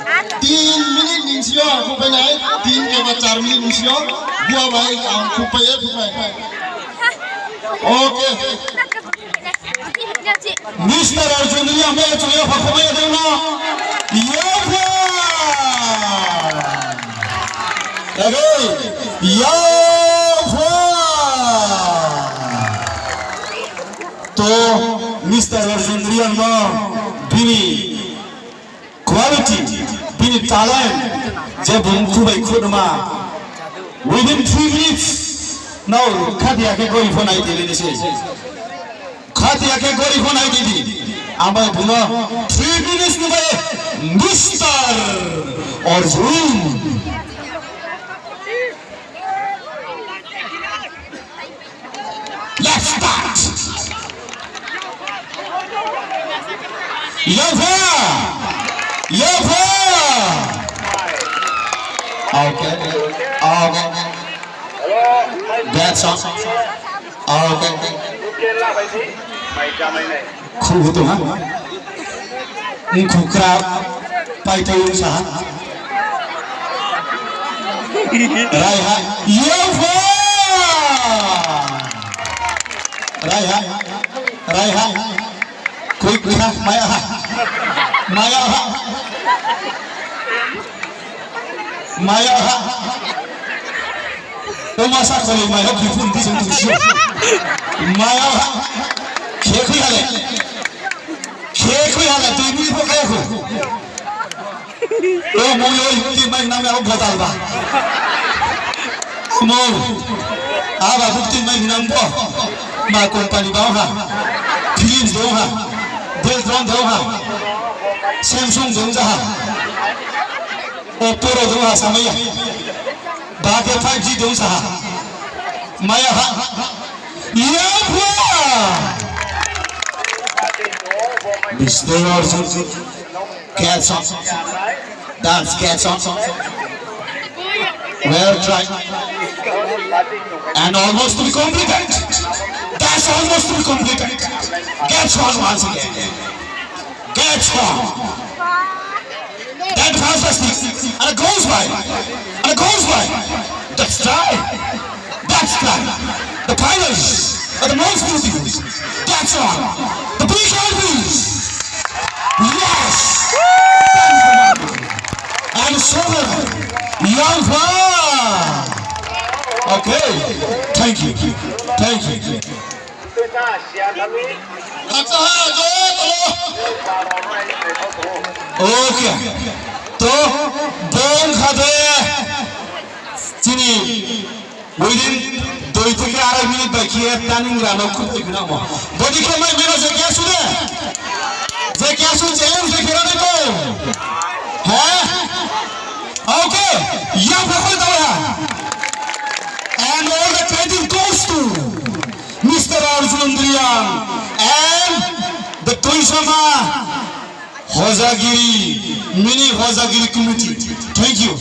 3 minit ningsio kupai naik 3,4 minit ningsio Buwa baik kupai oke Mr. Arjun Reang Bug coba kupai dulu ya oke ya to Mr. Arjun Reang Bug bini quality bini talent je bungkubai khudma within 3 minutes now khatiya ke gori phone ai dile dise khatiya ke gori phone ai dili amai bhuno 3 minutes nu bhaye Mr. Arjun let's start Yova okay that's all okay khu tu ha khu crowd pai tu sa rai ha Yova rai ha quick ha maya ha to masa khali maya ki phun ti sung tu maya ha khe khoi hale tu ni ko kaya ko to mo yo ti mai nam ya bhatal ba mo aba bukti mai nam bo ma company ba ha films do ha Deltron do ha Samsung do ha Oppo do ha samaya Bage 5G do ha maya ha Yova Mr. Arjun cats on dance cats on well tried and almost to be completed that's almost to be completed gets on once again gets on that fantastic and it goes by that's right the pilots are the most beautiful that's on the big elbows yes and so young okay thank you okay to bong khade chini within 2 থেকে 2.5 minute বাকি naningra no খুব না মো body কে मैं मेरा जे क्या सुने challenge देखे ना देखो है ओके या फकल दो and all the credit goes to Mr. Arjun Reang and the toisama Hozagiri mini Hozagiri committee thank you